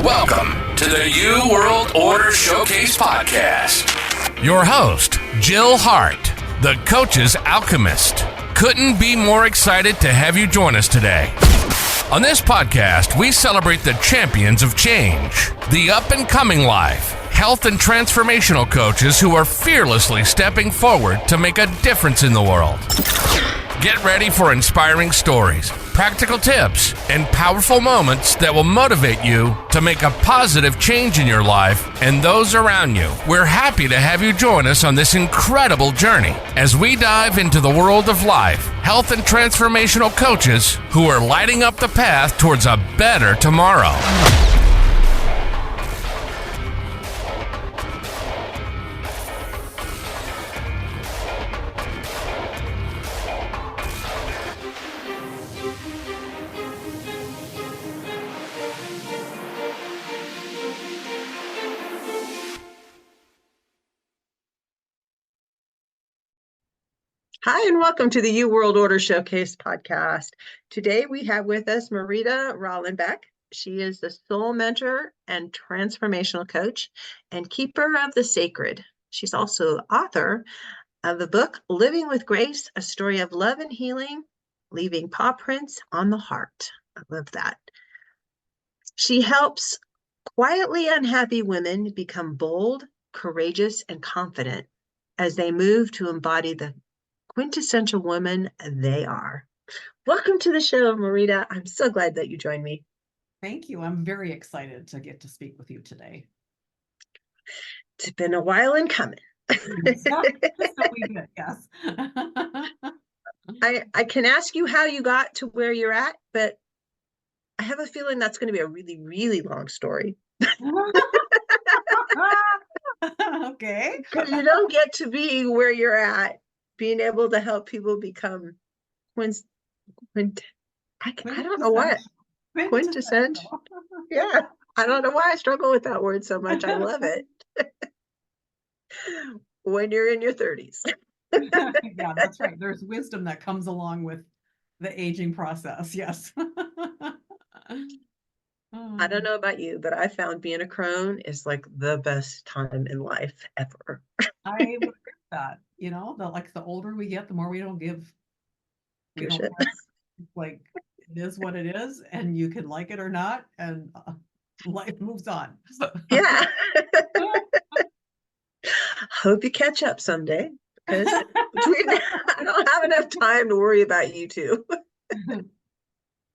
Welcome to the New World Order Showcase Podcast. Your host, Jill Hart, the coach's Alchemist. Couldn't be more excited to have you join us today. On this podcast, we celebrate the champions of change, the up-and-coming life, health and transformational coaches who are fearlessly stepping forward to make a difference in the world. Get ready for inspiring stories, practical tips, and powerful moments that will motivate you to make a positive change in your life and those around you. We're happy to have you join us on this incredible journey as we dive into the world of life, health, and transformational coaches who are lighting up the path towards a better tomorrow. Hi, and welcome to the New World Order Showcase podcast. Today we have with us Marita Rahlenbeck. She is the soul mentor and transformational coach and keeper of the sacred. She's also the author of the book, Living with Grace, A Story of Love and Healing, Leaving Paw Prints on the Heart. I love that. She helps quietly unhappy women become bold, courageous, and confident as they move to embody the quintessential woman they are. Welcome to the show, Marita. I'm so glad that you joined me. Thank you. I'm very excited to get to speak with you today. It's been a while in coming. So we did, yes. I can ask you how you got to where you're at, but I have a feeling that's going to be a really, really long story. Okay. Because you don't get to be where you're at, being able to help people become I don't know what. Quintessential. Yeah. I don't know why I struggle with that word so much. I love it. When you're in your 30s. Yeah, that's right. There's wisdom that comes along with the aging process. Yes. I don't know about you, but I found being a crone is like the best time in life ever. I would agree with that. You know, the older we get, the more we don't give. We don't have, like, it is what it is, and you can like it or not, and life moves on. Yeah. Hope you catch up someday, because I don't have enough time to worry about you two.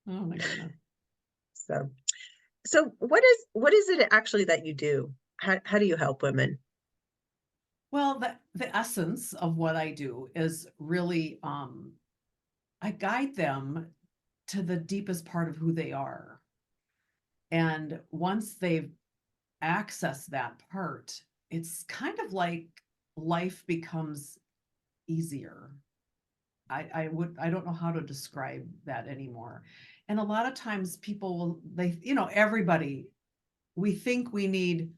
Oh my goodness. So what is it actually that you do? How do you help women? Well, the essence of what I do is really I guide them to the deepest part of who they are. And once they've accessed that part, it's kind of like life becomes easier. I don't know how to describe that anymore. And a lot of times people will, everybody, we think we need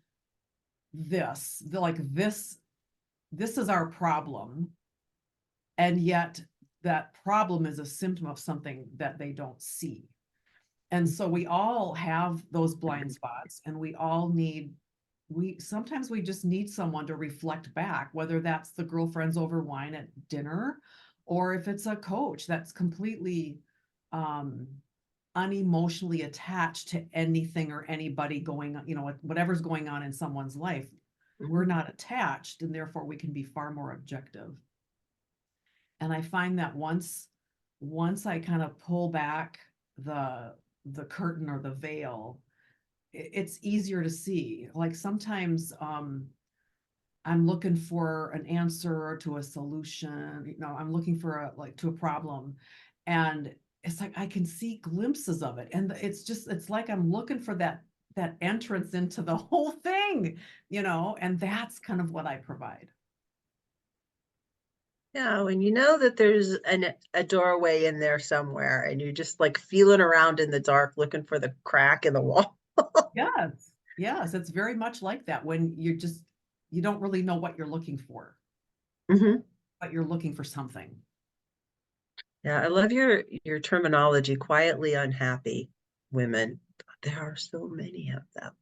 this, this is our problem. And yet that problem is a symptom of something that they don't see. And so we all have those blind spots, and sometimes we just need someone to reflect back, whether that's the girlfriends over wine at dinner, or if it's a coach that's completely unemotionally attached to anything or anybody going on, whatever's going on in someone's life. We're not attached, and therefore we can be far more objective. And I find that once I kind of pull back the curtain or the veil, it's easier to see. Like sometimes I'm looking for an answer to a solution, I'm looking for to a problem, and it's like I can see glimpses of it, and it's like I'm looking for that entrance into the whole thing, and that's kind of what I provide. Yeah, when you know that there's a doorway in there somewhere, and you're just like feeling around in the dark, looking for the crack in the wall. Yes, it's very much like that when you don't really know what you're looking for, but you're looking for something. Yeah, I love your terminology, quietly unhappy women. There are so many of them.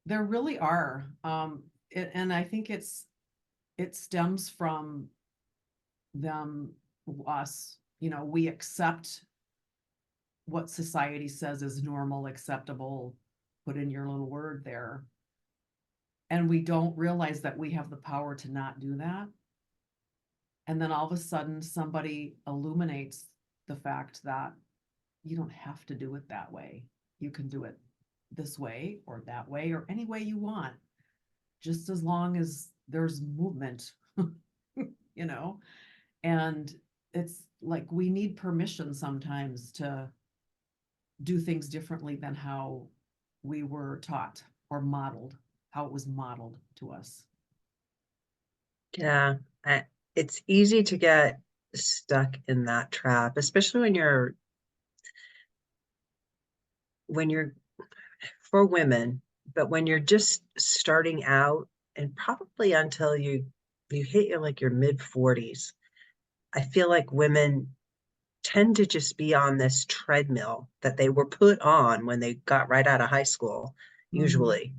There really are. And I think it stems from them, us, we accept what society says is normal, acceptable, put in your little word there. And we don't realize that we have the power to not do that. And then all of a sudden somebody illuminates the fact that you don't have to do it that way. You can do it this way or that way or any way you want, just as long as there's movement, you know? And it's like we need permission sometimes to do things differently than how we were taught or modeled, how it was modeled to us. Yeah, it's easy to get stuck in that trap, especially when you're for women, but when you're just starting out and probably until you hit your mid 40s, I feel like women tend to just be on this treadmill that they were put on when they got right out of high school, Mhm. usually.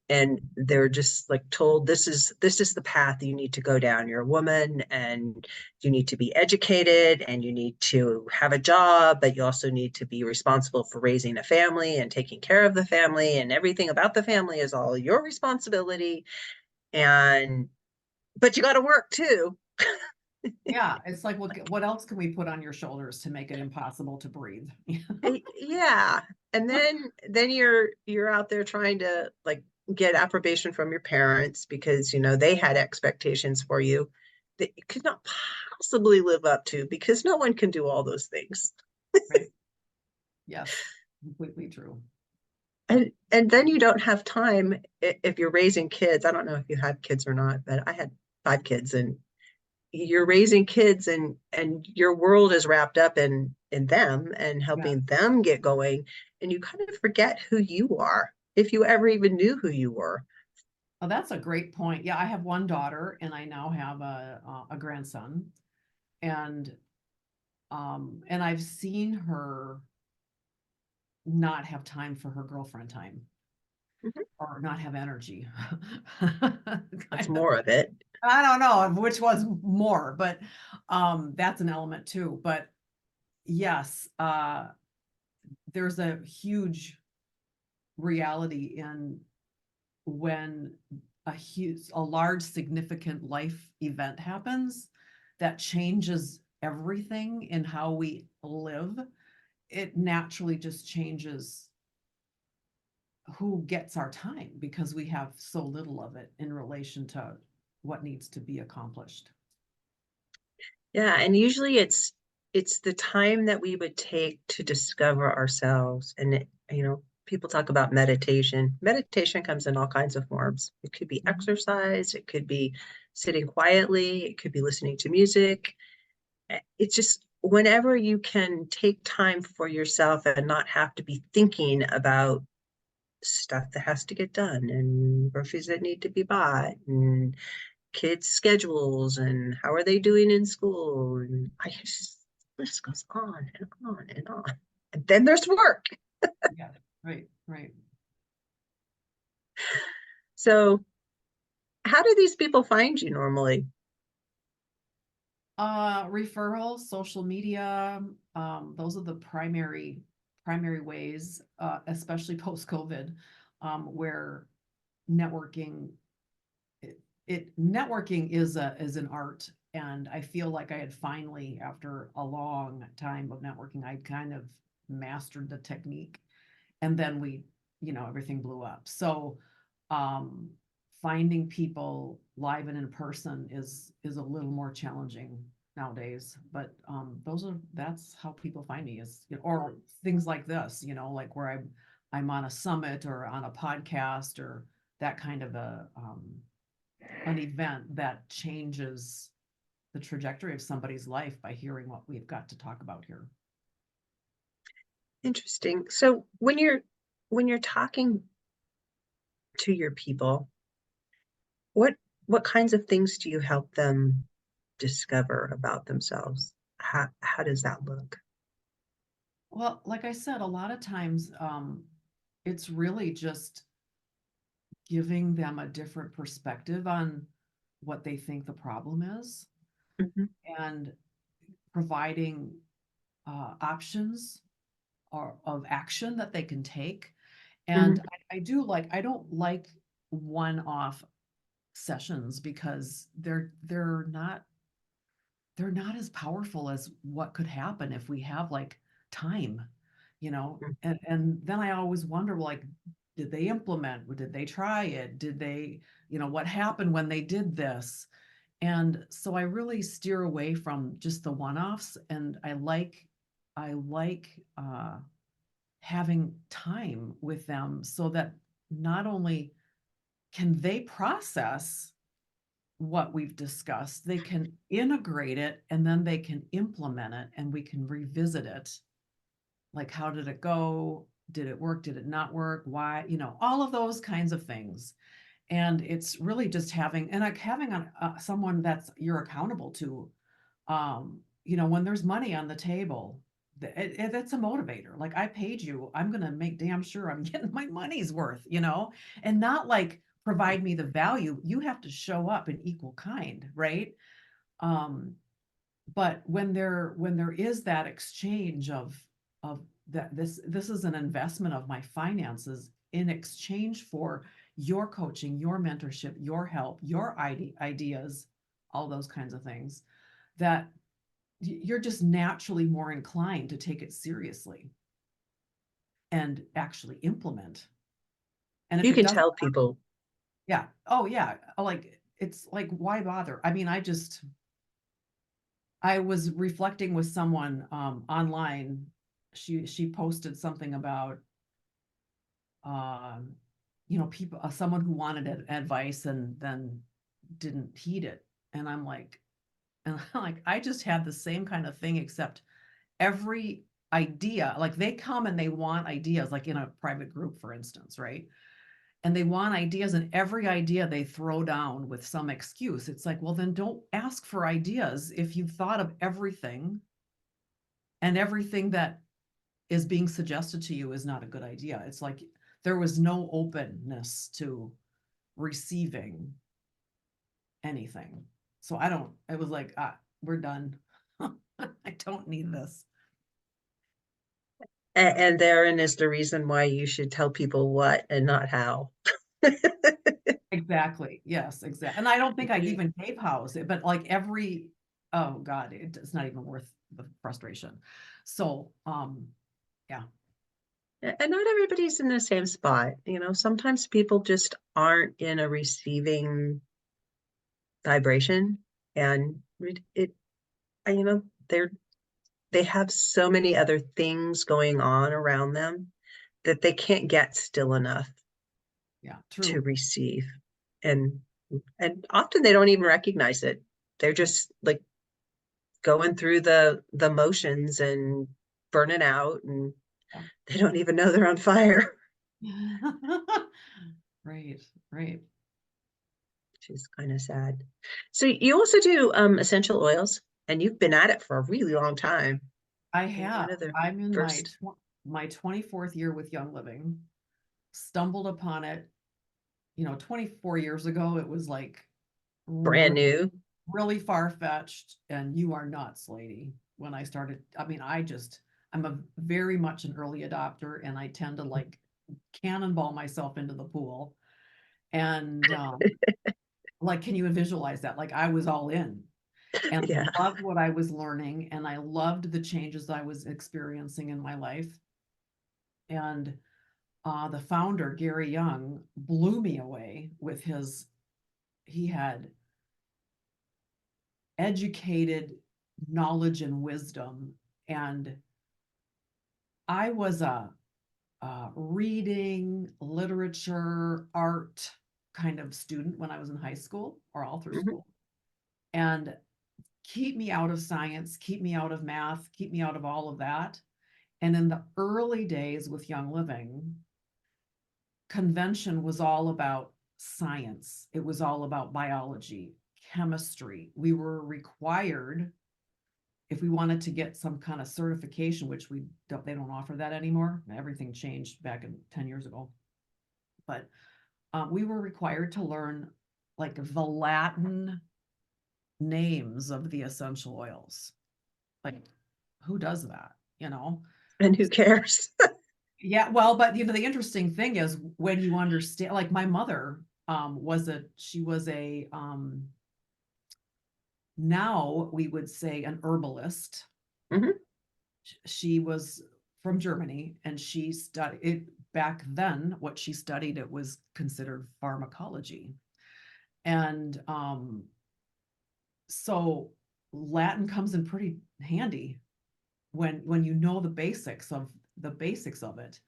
And they're just like told this is the path you need to go down. You're a woman and you need to be educated and you need to have a job, but you also need to be responsible for raising a family and taking care of the family, and everything about the family is all your responsibility. And but you got to work too. Yeah, it's like, what else can we put on your shoulders to make it impossible to breathe? Yeah. And then you're out there trying to like get approbation from your parents because they had expectations for you that you could not possibly live up to, because no one can do all those things. Right. Yes, completely true. And then you don't have time if you're raising kids. I don't know if you had kids or not, but I had 5 kids, and you're raising kids and your world is wrapped up in them and Yeah. helping them get going, and you kind of forget who you are, if you ever even knew who you were. Oh, that's a great point. Yeah, I have one daughter and I now have a grandson, and I've seen her not have time for her girlfriend time Mhm. or not have energy. That's Kind of. more of it. I don't know which was more, but that's an element too. But yes, there's a huge reality in when a large significant life event happens that changes everything in how we live. It naturally just changes who gets our time because we have so little of it in relation to what needs to be accomplished. Yeah, and usually it's the time that we would take to discover ourselves. And people talk about meditation. Meditation comes in all kinds of forms. It could be Mhm. exercise, it could be sitting quietly, it could be listening to music. It's just whenever you can take time for yourself and not have to be thinking about stuff that has to get done and groceries that need to be bought and kids' schedules and how are they doing in school. And I just, this goes on and on and on. And then there's work. Yeah, right, right. So how do these people find you normally? Referrals, social media, those are the primary ways, especially post-COVID, where networking networking is an art. And I feel like I had finally, after a long time of networking, I kind of mastered the technique. And then everything blew up. So um finding people live and in person is a little more challenging nowadays. But that's how people find me, is or things like this, like where I'm on a summit or on a podcast or that kind of an event that changes the trajectory of somebody's life by hearing what we've got to talk about here. Interesting. So when you're talking to your people, what what kinds of things do you help them discover about themselves? How does that look? Well, like I said, a lot of times it's really just giving them a different perspective on what they think the problem is, and providing options or of action that they can take. And I don't like one-off sessions because they're not as powerful as what could happen if we have like time, and then I always wonder, like, did they implement? Did they try it? Did they, what happened when they did this? And so I really steer away from just the one-offs, and I like having time with them so that not only can they process what we've discussed, they can integrate it, and then they can implement it, and we can revisit it. Like, how did it go? Did it work? Did it not work? Why? All of those kinds of things. And it's really just having someone that's you're accountable to. When there's money on the table, that's a motivator. Like, I paid you, I'm going to make damn sure I'm getting my money's worth, and not like provide me the value. You have to show up in equal kind, right? But when there is that exchange of that, this is an investment of my finances in exchange for your coaching, your mentorship, your help, your ideas, all those kinds of things, that you're just naturally more inclined to take it seriously and actually implement. And if You it can doesn't, tell people. yeah, oh yeah, like, it's like, why bother? I mean, I was reflecting with someone online. She posted something about um, people, someone who wanted advice and then didn't heed it. And I'm like, I just have the same kind of thing, except every idea, like, they come and they want ideas, like in a private group, for instance, right? And they want ideas, and every idea they throw down with some excuse. It's like, well, then don't ask for ideas if you've thought of everything, and everything that is being suggested to you is not a good idea. It's like there was no openness to receiving anything. So it was like, we're done. I don't need this. And therein is the reason why you should tell people what and not how. Exactly. Yes, exactly. And I don't think I even gave house, but like oh God, it's not even worth the frustration. So, yeah. And not everybody's in the same spot. Sometimes people just aren't in a receiving vibration, and they're they have so many other things going on around them that they can't get still enough Yeah, to true. receive. And often they don't even recognize it. They're just like going through the motions and burning out, and Yeah. they don't even know they're on fire. Right, right. Which is kind of sad. So you also do essential oils, and you've been at it for a really long time. I You're have. one of the I'm in first. my 24th year with Young Living. Stumbled upon it, 24 years ago. It was like Brand really, new. really far-fetched, and you are nuts, lady. When I started, I mean, I'm a very much an early adopter, and I tend to like cannonball myself into the pool. And like, can you visualize that? Like, I was all in and Yeah. loved what I was learning, and I loved the changes I was experiencing in my life. And the founder, Gary Young, blew me away with he had educated knowledge and wisdom. And I was a reading, literature, art kind of student when I was in high school, or all through Mhm. school. And keep me out of science, keep me out of math, keep me out of all of that. And in the early days with Young Living, convention was all about science. It was all about biology, chemistry. We were required, if we wanted to get some kind of certification, which they don't offer that anymore. Everything changed back in 10 years ago. But we were required to learn like the Latin names of the essential oils. Like, who does that, you know? And who cares? Yeah, well, but the interesting thing is when you understand, like my mother she was a now we would say an herbalist. Mhm. She was from Germany and she studied it back then. What she studied, it was considered pharmacology. And so Latin comes in pretty handy when you know the basics of it.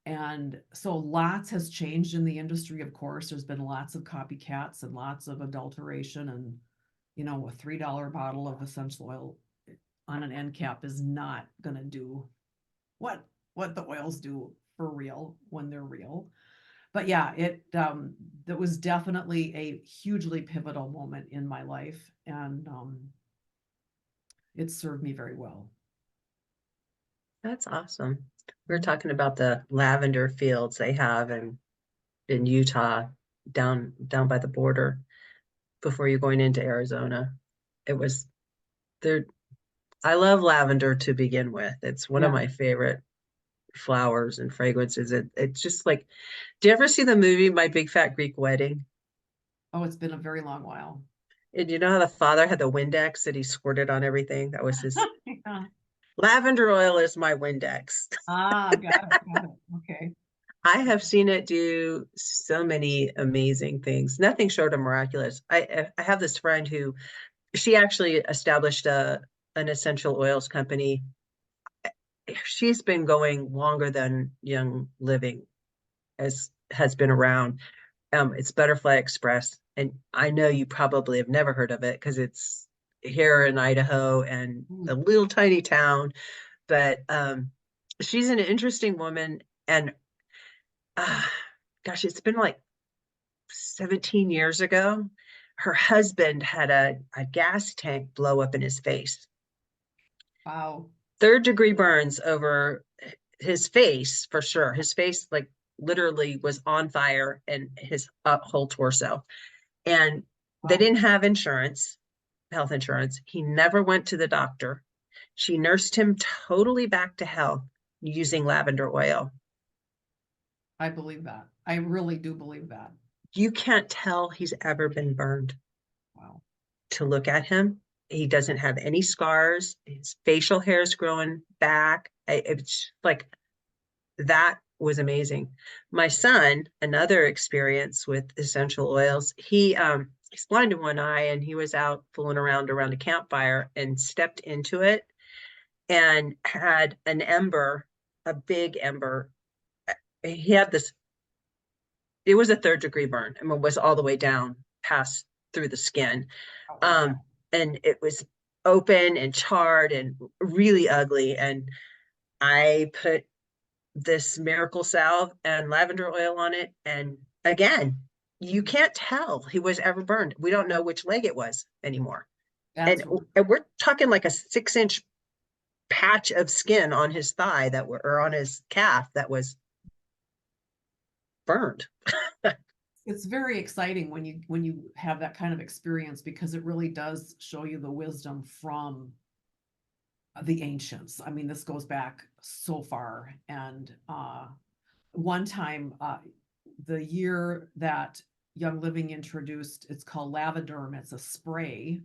And so lots has changed in the industry, of course. There's been lots of copycats and lots of adulteration. And, a $3 bottle of essential oil on an end cap is not going to do what the oils do for real when they're real. But yeah, that was definitely a hugely pivotal moment in my life. And it served me very well. That's awesome. We were talking about the lavender fields they have in Utah, down by the border before you're going into Arizona. It was there. I love lavender to begin with. It's one of Yeah. my favorite flowers and fragrances. It's just like, do you ever see the movie My Big Fat Greek Wedding? Oh, it's been a very long while. And you know how the father had the Windex that he squirted on everything? That was his Yeah. lavender oil is my Windex. Ah, got it. Okay. I have seen it do so many amazing things. Nothing short of miraculous. I have this friend who she actually established an essential oils company. She's been going longer than Young Living has been around. It's Butterfly Express, and I know you probably have never heard of it because it's here in Idaho and a little tiny town. But she's an interesting woman, and uh, gosh, it's been like 17 years ago. Her husband had a gas tank blow up in his face. Wow. Third-degree burns over his face for sure. His face, like, literally was on fire, and his whole torso. And they Wow. didn't have insurance, health insurance. He never went to the doctor. She nursed him totally back to health using lavender oil. I believe that. I really do believe that. You can't tell he's ever been burned. Wow. To look at him, he doesn't have any scars. His facial hair is growing back. It's like, that was amazing. My son, another experience with essential oils, he's blind in one eye, and he was out fooling around a campfire and stepped into it and had an ember, a big ember. He had this, it was a third-degree burn. I mean, it was all the way down past through the skin. Oh, wow. Um, and it was open and charred and really ugly. And I put this miracle salve and lavender oil on it. And again, you can't tell he was ever burned. We don't know which leg it was anymore. And, That's and we're talking like a 6-inch patch of skin on his thigh or on his calf that was burned. it's very exciting when you have that kind of experience because it really does show you the wisdom from the ancients. I mean, this goes back so far. And one time, the year that Young Living introduced, it's called Lavaderm. It's a spray.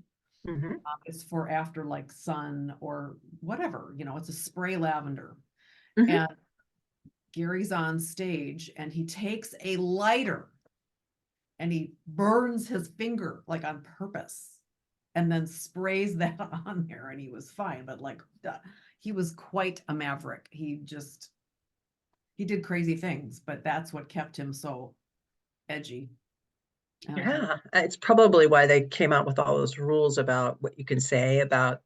Mm-hmm. It's for after like sun or whatever, it's a spray lavender. Mm-hmm. And Gary's on stage and he takes a lighter and he burns his finger like on purpose and then sprays that on there and he was fine. But like he was quite a maverick. He did crazy things, but that's what kept him so edgy. Yeah, it's probably why they came out with all those rules about what you can say about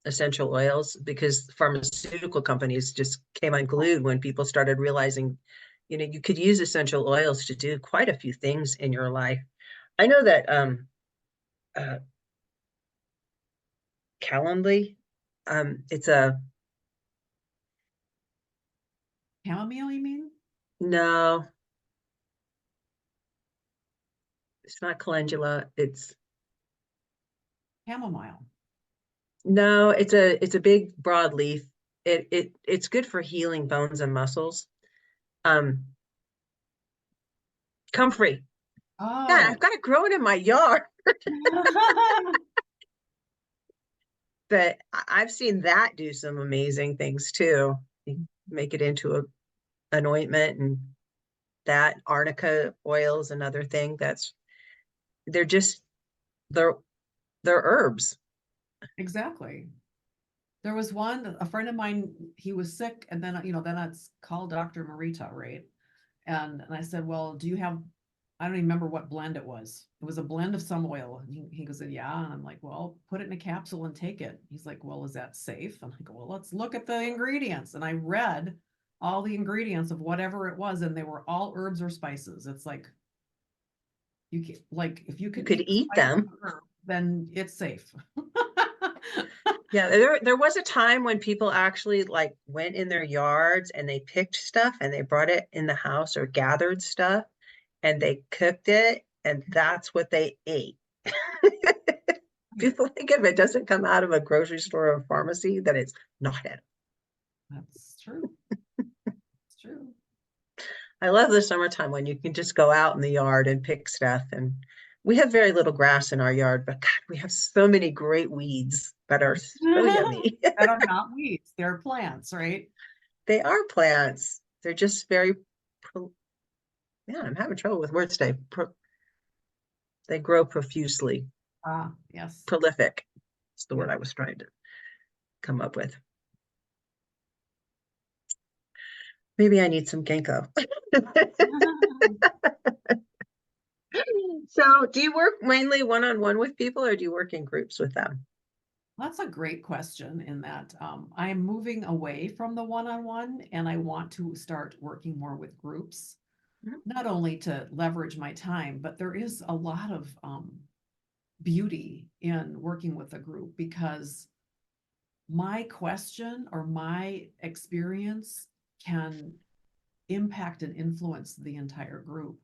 essential oils, because pharmaceutical companies just came unglued when people started realizing, you could use essential oils to do quite a few things in your life. I know that uh, Calendly, it's a Chamomile, you mean? no, It's not calendula. It's Chamomile. no, it's a big broad leaf. It's good for healing bones and muscles. Um, comfrey. Yeah, I've Oh. got it growing in my yard. But I've seen that do some amazing things too. You make it into an ointment, and that arnica oil is another thing that's they're just they're they're herbs. Exactly. There was a friend of mine, he was sick, and then, then it's called Dr. Marita, right? And I said, well, do you have, I don't even remember what blend it was. It was a blend of some oil. And he goes, yeah. And I'm like, well, put it in a capsule and take it. He's like, well, is that safe? And I go, well, let's look at the ingredients. And I read all the ingredients of whatever it was, and they were all herbs or spices. It's like, you can, like, if you You can could eat eat spice them. herb, then it's safe. Yeah, there was a time when people actually like went in their yards and they picked stuff and they brought it in the house or gathered stuff and they cooked it and that's what they ate. People think if it doesn't come out of a grocery store or pharmacy, that it's not it. That's true. It's true. I love the summertime when you can just go out in the yard and pick stuff. And we have very little grass in our yard, but God, we have so many great weeds that are so yummy. That are not weeds, they're plants, right? They are plants. They're just very, yeah, I'm having trouble with words today. They grow profusely. Ah, yes. Prolific. It's the word Yeah. I was trying to come up with. Maybe I need some ginkgo. So do you work mainly one-on-one with people or do you work in groups with them? That's a great question in that I am moving away from the one-on-one, and I want to start working more with groups, Mhm. not only to leverage my time, but there is a lot of beauty in working with a group, because my question or my experience can impact and influence the entire group,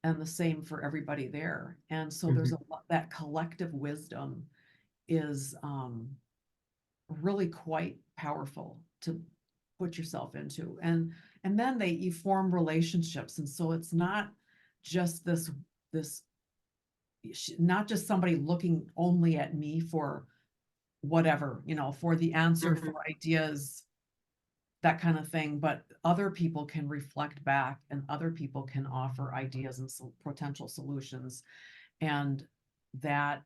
and the same for everybody there. And so there's Mhm. that collective wisdom is really quite powerful to put yourself into. And then you form relationships, and so it's not just this not just somebody looking only at me for whatever, for the answer, Mhm. for ideas, that kind of thing, but other people can reflect back, and other people can offer ideas and potential solutions, and that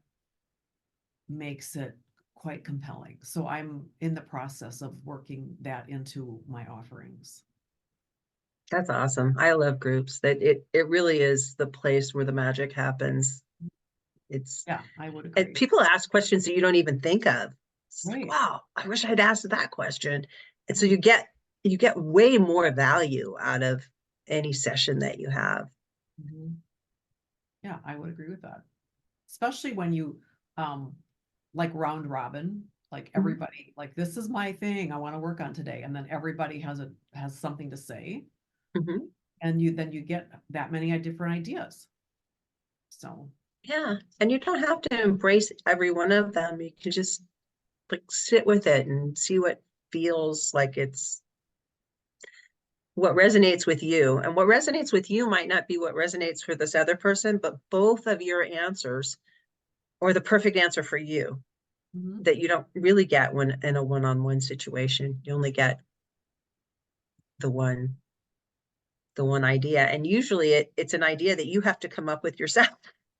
makes it quite compelling. So I'm in the process of working that into my offerings. That's awesome. I love groups. That it really is the place where the magic happens. It's Yeah, I would agree. people ask questions that you don't even think of. It's like, Right. wow, I wish I'd asked that question. And so Right. you get way more value out of any session that you have. Mhm. Yeah, I would agree with that. Especially when you um like round robin, like Mhm. everybody, like, this is my thing I want to work on today, and then everybody has something to say, Mhm. and then you get that many different ideas. So, Yeah. And you don't have to embrace every one of them. You can just like sit with it and see what feels like it's what resonates with you. And what resonates with you might not be what resonates for this other person, but both of your answers or the perfect answer for you mhm. that you don't really get when in a one-on-one situation. You only get the one the one idea. And usually it's an idea that you have to come up with yourself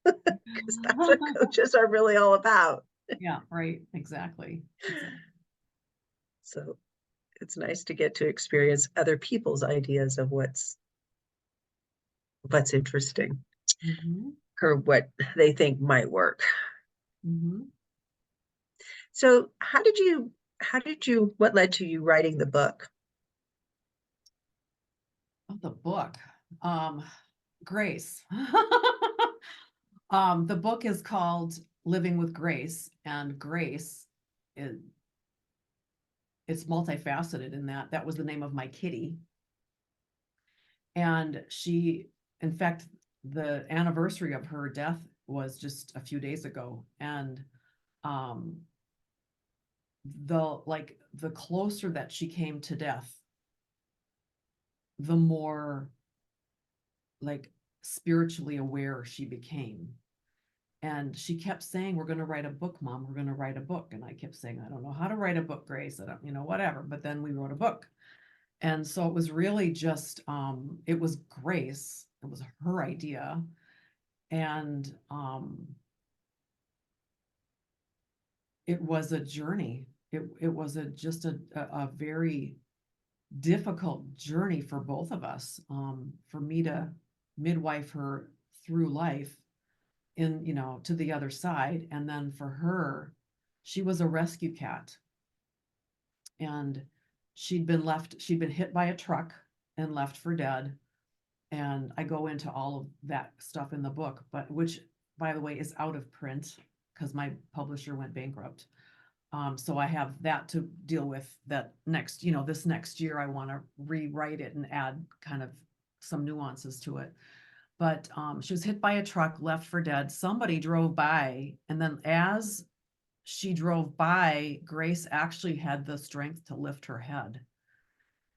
because that's what coaches are really all about. Yeah, right, exactly. So it's nice to get to experience other people's ideas of what's interesting Mhm, or what they think might work. mhm. So what led to you writing the book? Oh, the book. Um, Grace. The book is called Living with Grace, and Grace is it's multifaceted in that that was the name of my kitty. And she, in fact, the anniversary of her death was just a few days ago. And the closer that she came to death, the more like spiritually aware she became. And she kept saying, we're going to write a book, Mom, we're going to write a book. And I kept saying, I don't know how to write a book, Grace. I don't, whatever. But then we wrote a book. And so it was really just, it was Grace. It was her idea. And it was a journey. It was just a very difficult journey for both of us. For me to midwife her through life in, to the other side. And then for her, she was a rescue cat. And she'd been hit by a truck and left for dead. And I go into all of that stuff in the book, but which, by the way, is out of print because my publisher went bankrupt. So I have that to deal with that next, this next year, I want to rewrite it and add kind of some nuances to it. But she was hit by a truck, left for dead. Somebody drove by, and then as she drove by, Grace actually had the strength to lift her head.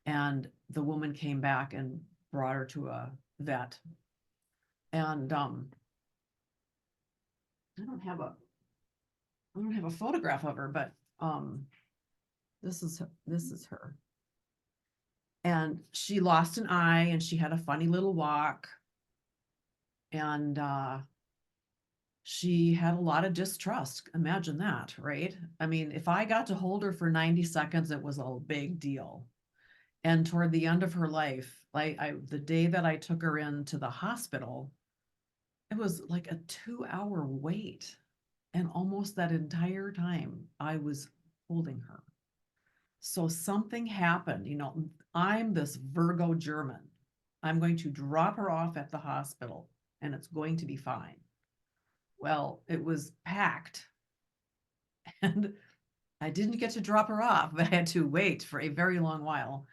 And the woman came back and brought her to a vet. And I don't have a photograph of her, but this is her. And she lost an eye, and she had a funny little walk. And she had a lot of distrust. Imagine that, right? I mean, if I got to hold her for 90 seconds, it was a big deal. And toward the end of her life, the day that I took her into the hospital, it was like a 2-hour wait. And almost that entire time I was holding her. So something happened, I'm this Virgo German. I'm going to drop her off at the hospital and it's going to be fine. Well, it was packed and I didn't get to drop her off, but I had to wait for a very long while.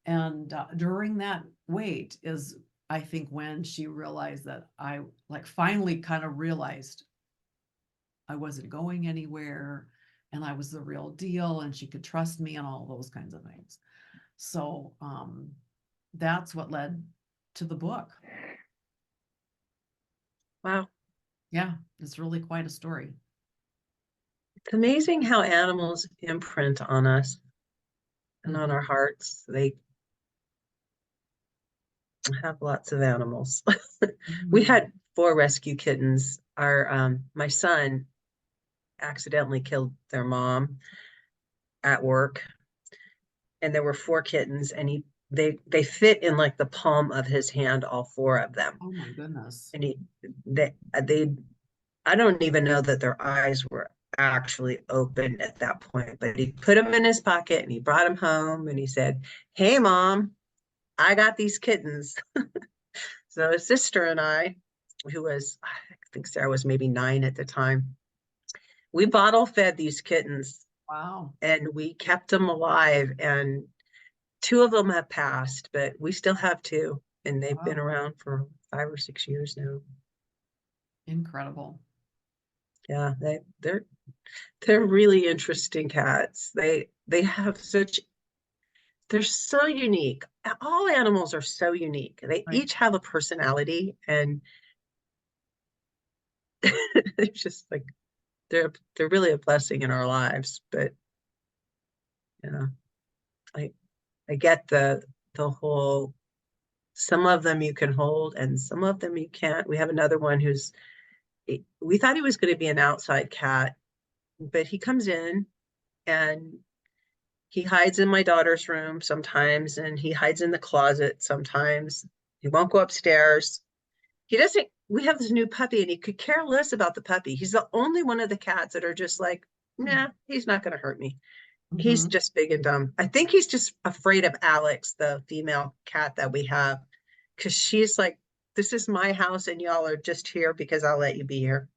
And during that wait is, I think, when she realized that I finally kind of realized I wasn't going anywhere and I was the real deal and she could trust me and all those kinds of things. So that's what led to the book. Wow. Yeah, it's really quite a story. It's amazing how animals imprint on us and on our hearts. They have lots of animals. We had 4 rescue kittens. My son accidentally killed their mom at work, and there were 4 kittens, and they fit in like the palm of his hand, all 4 of them. Oh my goodness. And I don't even know that their eyes were actually open at that point, but he put them in his pocket and he brought them home and he said, "Hey Mom, I got these kittens." So his sister and I, I think Sarah was maybe 9 at the time, we bottle fed these kittens. Wow. And we kept them alive, and 2 of them have passed, but we still have 2, and they've been around for 5 or 6 years now. Incredible. Yeah, they're really interesting cats. They're so unique. All animals are so unique. They each have a personality, and it's just like they're really a blessing in our lives. But I get the whole, some of them you can hold and some of them you can't. We have another one we thought he was going to be an outside cat, but he comes in and he hides in my daughter's room sometimes, and he hides in the closet sometimes. He won't go upstairs. We have this new puppy and he could care less about the puppy. He's the only one of the cats that are just like, nah, he's not going to hurt me. He's just big and dumb. I think he's just afraid of Alex, the female cat that we have, because she's like, this is my house and y'all are just here because I'll let you be here.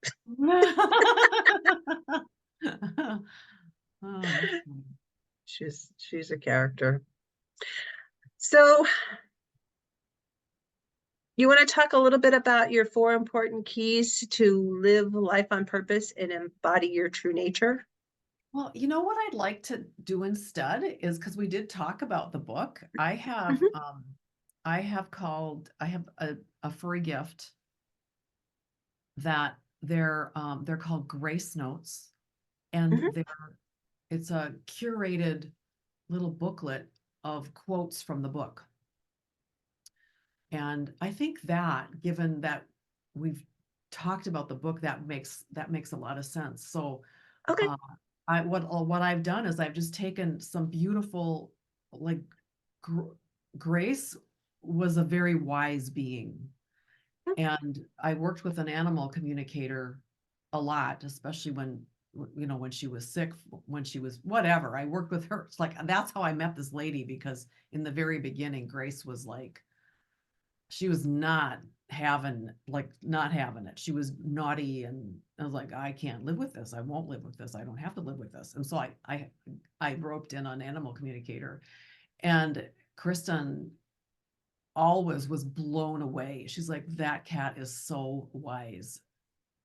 She's a character. So You want to talk a little bit about your 4 important keys to live life on purpose and embody your true nature? Well, you know what I'd like to do instead is, because we did talk about the book, I have Mhm. I have a free gift that they're called Grace Notes, and Mhm. it's a curated little booklet of quotes from the book. And I think that, given that we've talked about the book, that makes a lot of sense. So Okay. uh, what I've done is I've just taken some beautiful, like, gr- Grace was a very wise being, and I worked with an animal communicator a lot, especially when when she was sick, when she was whatever. I worked with her. It's like that's how I met this lady, because in the very beginning, Grace was like, she was not having it. She was naughty, and I was like, I can't live with this. I won't live with this. I don't have to live with this. And so I roped in an animal communicator, and Kristen always was blown away. She's like, that cat is so wise.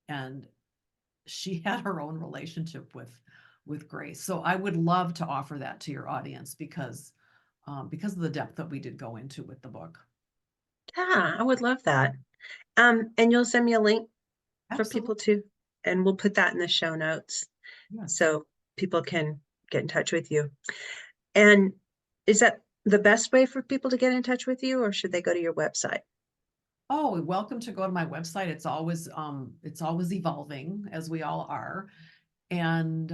And she had her own relationship with Grace. So I would love to offer that to your audience, because of the depth that we did go into with the book. Yeah, I would love that. And you'll send me a link for people Absolutely. to, and we'll put that in the show notes Yes. so people can get in touch with you. And is that the best way for people to get in touch with you, or should they go to your website? Oh, welcome to go to my website. It's always evolving, as we all are. And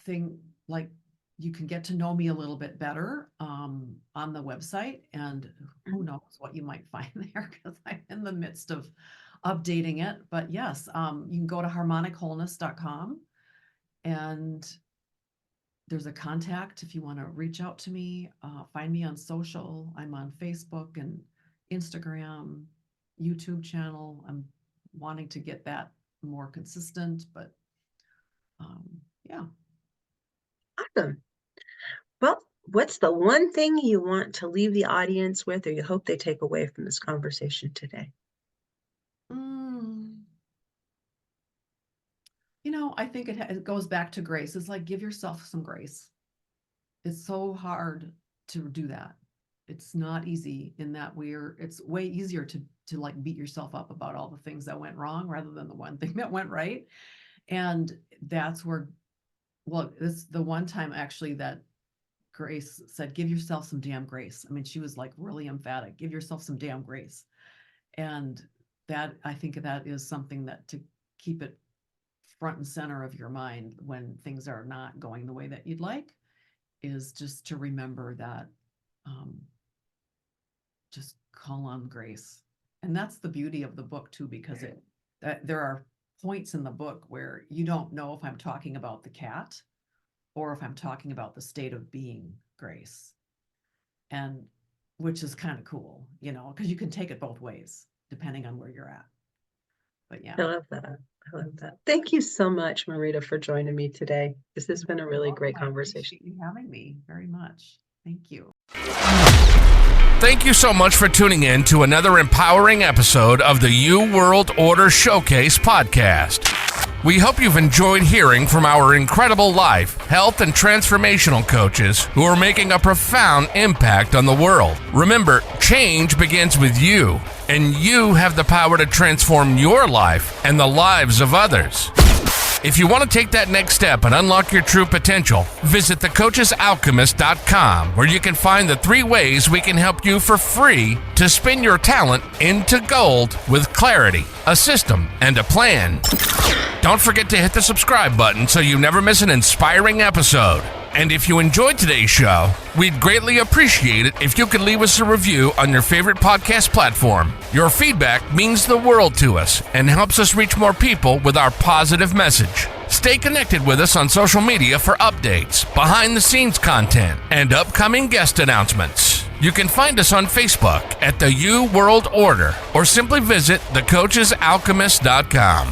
thing like you can get to know me a little bit better on the website, and who Mhm. knows what you might find there, because I'm in the midst of updating it. But yes, you can go to harmonichwholeness.com, and there's a contact if you want to reach out to me. Find me on social. I'm on Facebook and Instagram, YouTube channel. I'm wanting to get that more consistent, but yeah. Awesome. Well, what's the one thing you want to leave the audience with, or you hope they take away from this conversation today? Mm, I think it goes back to grace. It's like, give yourself some grace. It's so hard to do that. It's not easy, in that it's way easier to like beat yourself up about all the things that went wrong rather than the one thing that went right. And that's where, well, it's the one time actually that Grace said, give yourself some damn grace. I mean, she was like really emphatic, give yourself some damn grace. And that, I think that is something that to keep it front and center of your mind when things are not going the way that you'd like, is just to remember that, um, just call on grace. And that's the beauty of the book too, because there are points in the book where you don't know if I'm talking about the cat or if I'm talking about the state of being grace. And which is kind of cool, because you can take it both ways depending on where you're at. But yeah. I love that. I love that. Thank you so much, Marita, for joining me today. This has You're been a very really welcome. great I conversation. appreciate you having me very much. Thank you. Thank you so much for tuning in to another empowering episode of the You World Order Showcase podcast. We hope you've enjoyed hearing from our incredible life, health, and transformational coaches who are making a profound impact on the world. Remember, change begins with you, and you have the power to transform your life and the lives of others. If you want to take that next step and unlock your true potential, visit thecoachesalchemist.com, where you can find the 3 ways we can help you for free to spin your talent into gold with clarity, a system, and a plan. Don't forget to hit the subscribe button so you never miss an inspiring episode. And if you enjoyed today's show, we'd greatly appreciate it if you could leave us a review on your favorite podcast platform. Your feedback means the world to us and helps us reach more people with our positive message. Stay connected with us on social media for updates, behind-the-scenes content, and upcoming guest announcements. You can find us on Facebook at the You World Order, or simply visit thecoachesalchemist.com.